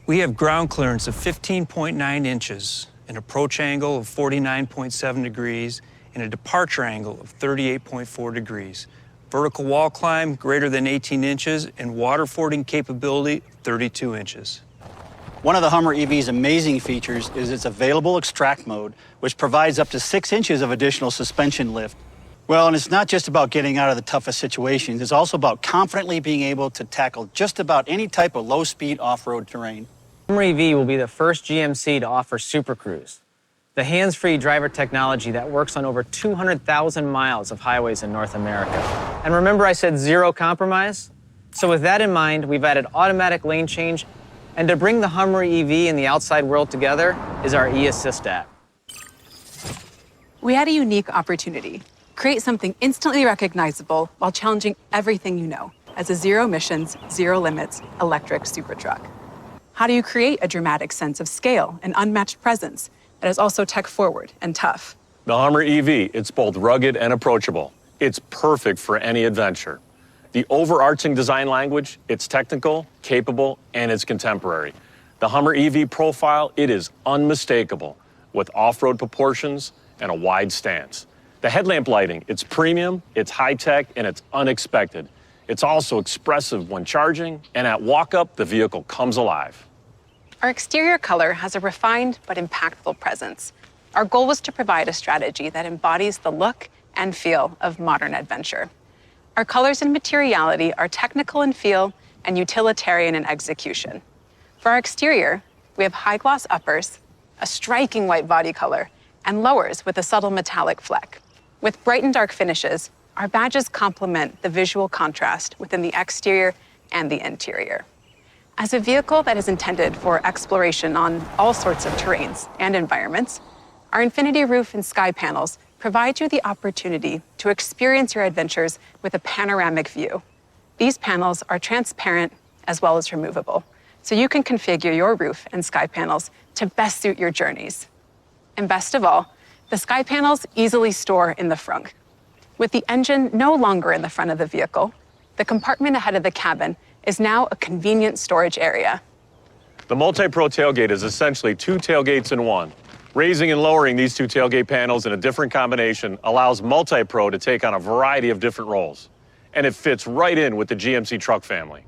We have ground clearance of 15.9 inches, an approach angle of 49.7 degrees, and a departure angle of 38.4 degrees. Vertical wall climb greater than 18 inches and water fording capability of 32 inches. One of the Hummer EV's amazing features is its available extract mode, which provides up to 6 inches of additional suspension lift. Well, and it's not just about getting out of the toughest situations, it's also about confidently being able to tackle just about any type of low-speed off-road terrain. Hummer EV will be the first GMC to offer Super Cruise, the hands-free driver technology that works on over 200,000 miles of highways in North America. And remember I said zero compromise? So with that in mind, we've added automatic lane change, and to bring the Hummer EV and the outside world together is our eAssist app. We had a unique opportunity. Create something instantly recognizable while challenging everything you know as a zero-emissions, zero-limits electric super truck. How do you create a dramatic sense of scale and unmatched presence that is also tech-forward and tough? The Hummer EV, it's both rugged and approachable. It's perfect for any adventure. The overarching design language, it's technical, capable, and it's contemporary. The Hummer EV profile, it is unmistakable, with off-road proportions and a wide stance. The headlamp lighting, it's premium, it's high-tech, and it's unexpected. It's also expressive when charging, and at walk-up, the vehicle comes alive. Our exterior color has a refined but impactful presence. Our goal was to provide a strategy that embodies the look and feel of modern adventure. Our colors and materiality are technical in feel and utilitarian in execution. For our exterior, we have high-gloss uppers, a striking white body color, and lowers with a subtle metallic fleck. With bright and dark finishes, our badges complement the visual contrast within the exterior and the interior. As a vehicle that is intended for exploration on all sorts of terrains and environments, our infinity roof and sky panels provide you the opportunity to experience your adventures with a panoramic view. These panels are transparent as well as removable, so you can configure your roof and sky panels to best suit your journeys. And best of all, the sky panels easily store in the front. With the engine no longer in the front of the vehicle, the compartment ahead of the cabin is now a convenient storage area. The Multi-Pro tailgate is essentially 2 tailgates in one. Raising and lowering these 2 tailgate panels in a different combination allows Multi-Pro to take on a variety of different roles. And it fits right in with the GMC truck family.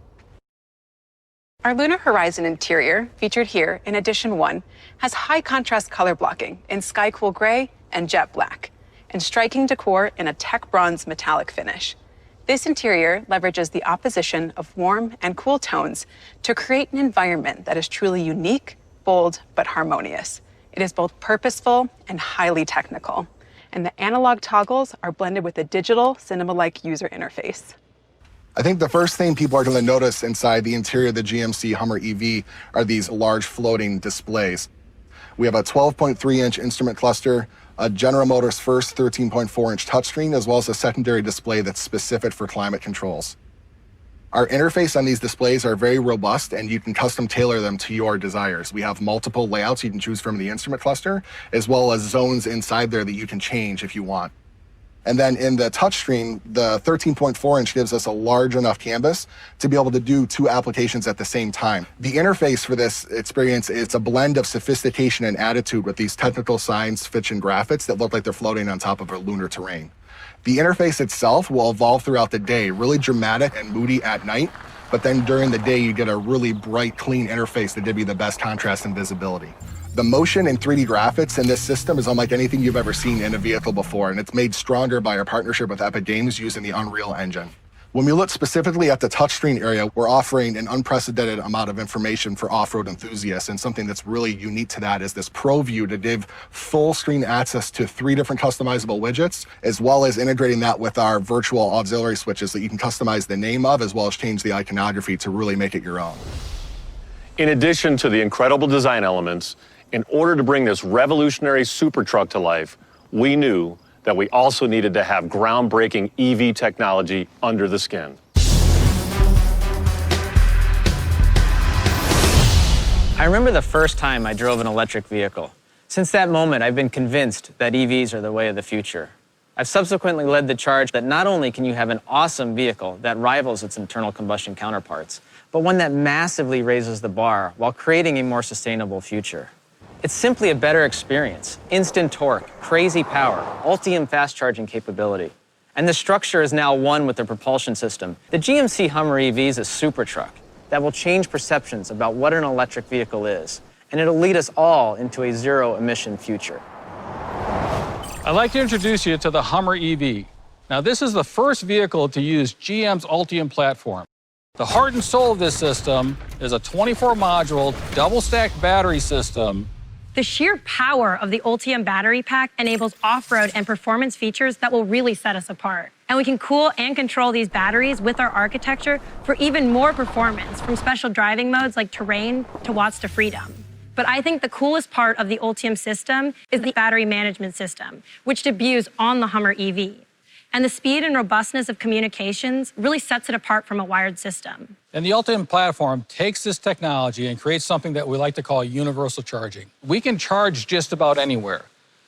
Our Lunar Horizon interior, featured here in Edition 1, has high contrast color blocking in sky cool gray and jet black, and striking decor in a tech bronze metallic finish. This interior leverages the opposition of warm and cool tones to create an environment that is truly unique, bold, but harmonious. It is both purposeful and highly technical, and the analog toggles are blended with a digital cinema-like user interface. I think the first thing people are going to notice inside the interior of the GMC Hummer EV are these large floating displays. We have a 12.3-inch instrument cluster, a General Motors first 13.4-inch touchscreen, as well as a secondary display that's specific for climate controls. Our interface on these displays are very robust, and you can custom tailor them to your desires. We have multiple layouts you can choose from the instrument cluster, as well as zones inside there that you can change if you want. And then in the touchscreen, the 13.4-inch gives us a large enough canvas to be able to do 2 applications at the same time. The interface for this experience is a blend of sophistication and attitude with these technical science fiction graphics that look like they're floating on top of a lunar terrain. The interface itself will evolve throughout the day, really dramatic and moody at night, but then during the day you get a really bright, clean interface that gives you the best contrast and visibility. The motion and 3D graphics in this system is unlike anything you've ever seen in a vehicle before, and it's made stronger by our partnership with Epic Games using the Unreal Engine. When we look specifically at the touchscreen area, we're offering an unprecedented amount of information for off-road enthusiasts, and something that's really unique to that is this Pro View to give full screen access to 3 different customizable widgets, as well as integrating that with our virtual auxiliary switches that you can customize the name of, as well as change the iconography to really make it your own. In addition to the incredible design elements, in order to bring this revolutionary super truck to life, we knew that we also needed to have groundbreaking EV technology under the skin. I remember the first time I drove an electric vehicle. Since that moment, I've been convinced that EVs are the way of the future. I've subsequently led the charge that not only can you have an awesome vehicle that rivals its internal combustion counterparts, but one that massively raises the bar while creating a more sustainable future. It's simply a better experience, instant torque, crazy power, Ultium fast charging capability. And the structure is now one with the propulsion system. The GMC Hummer EV is a super truck that will change perceptions about what an electric vehicle is, and it'll lead us all into a zero-emission future. I'd like to introduce you to the Hummer EV. Now, this is the first vehicle to use GM's Ultium platform. The heart and soul of this system is a 24-module, double-stacked battery system. The sheer power of the Ultium battery pack enables off-road and performance features that will really set us apart. And we can cool and control these batteries with our architecture for even more performance, from special driving modes like terrain to watts to freedom. But I think the coolest part of the Ultium system is the battery management system, which debuts on the Hummer EV. And the speed and robustness of communications really sets it apart from a wired system. And the Ultium platform takes this technology and creates something that we like to call universal charging. We can charge just about anywhere.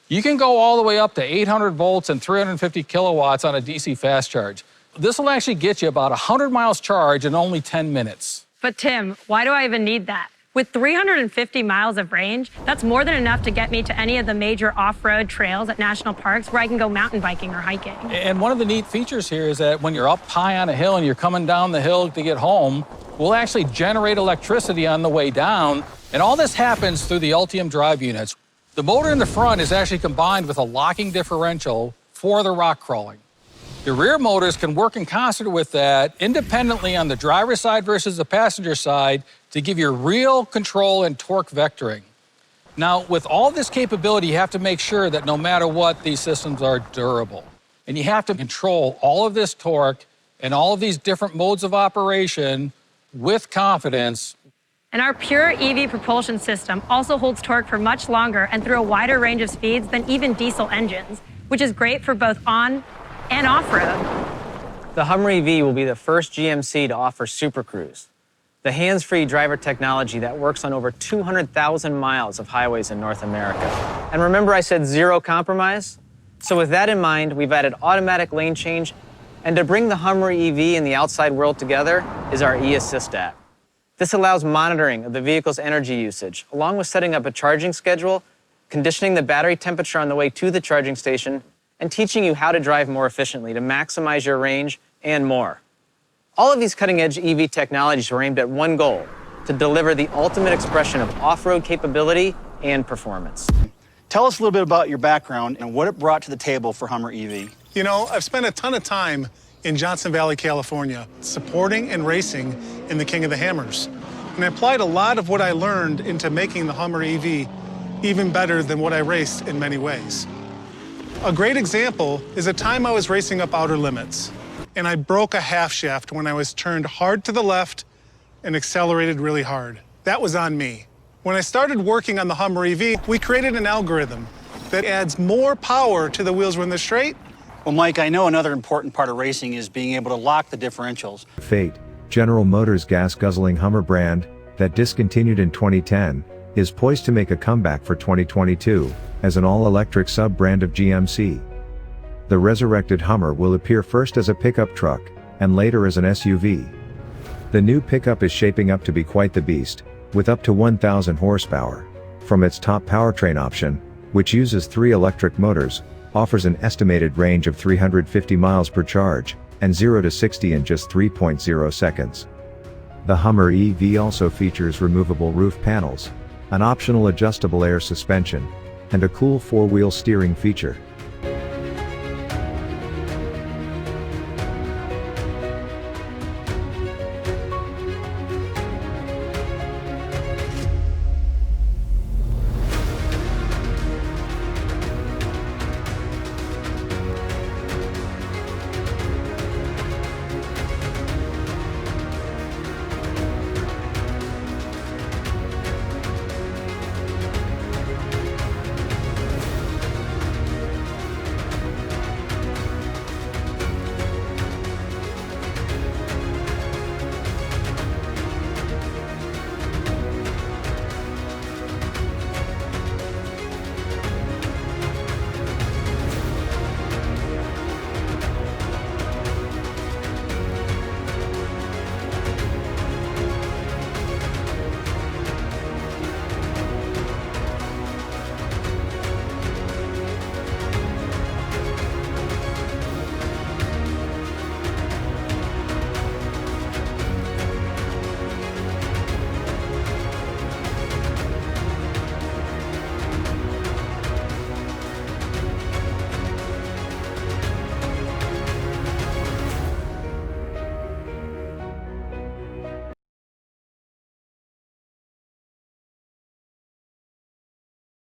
You can go all the way up to 800 volts and 350 kilowatts on a DC fast charge. This will actually get you about 100 miles charge in only 10 minutes. But Tim, why do I even need that? With 350 miles of range, that's more than enough to get me to any of the major off-road trails at national parks where I can go mountain biking or hiking. And one of the neat features here is that when you're up high on a hill and you're coming down the hill to get home, we'll actually generate electricity on the way down. And all this happens through the Ultium drive units. The motor in the front is actually combined with a locking differential for the rock crawling. The rear motors can work in concert with that independently on the driver's side versus the passenger side to give you real control and torque vectoring. Now, with all this capability, you have to make sure that no matter what, these systems are durable. And you have to control all of this torque and all of these different modes of operation with confidence. And our pure EV propulsion system also holds torque for much longer and through a wider range of speeds than even diesel engines, which is great for both on and off-road. The Hummer EV will be the first GMC to offer Super Cruise, the hands-free driver technology that works on over 200,000 miles of highways in North America. And remember I said zero compromise? So with that in mind, we've added automatic lane change, and to bring the Hummer EV and the outside world together is our eAssist app. This allows monitoring of the vehicle's energy usage, along with setting up a charging schedule, conditioning the battery temperature on the way to the charging station, and teaching you how to drive more efficiently to maximize your range and more. All of these cutting-edge EV technologies are aimed at one goal: to deliver the ultimate expression of off-road capability and performance. Tell us a little bit about your background and what it brought to the table for Hummer EV. You know, I've spent a ton of time in Johnson Valley, California, supporting and racing in the King of the Hammers. And I applied a lot of what I learned into making the Hummer EV even better than what I raced in many ways. A great example is a time I was racing up outer limits, and I broke a half shaft when I was turned hard to the left and accelerated really hard. That was on me. When I started working on the Hummer EV, we created an algorithm that adds more power to the wheels when they're straight. Well, Mike, I know another important part of racing is being able to lock the differentials. Fate, General Motors' gas-guzzling Hummer brand, that discontinued in 2010, is poised to make a comeback for 2022, as an all-electric sub-brand of GMC. The resurrected Hummer will appear first as a pickup truck, and later as an SUV. The new pickup is shaping up to be quite the beast, with up to 1,000 horsepower. From its top powertrain option, which uses 3 electric motors, offers an estimated range of 350 miles per charge, and 0 to 60 in just 3.0 seconds. The Hummer EV also features removable roof panels, an optional adjustable air suspension, and a cool 4-wheel steering feature.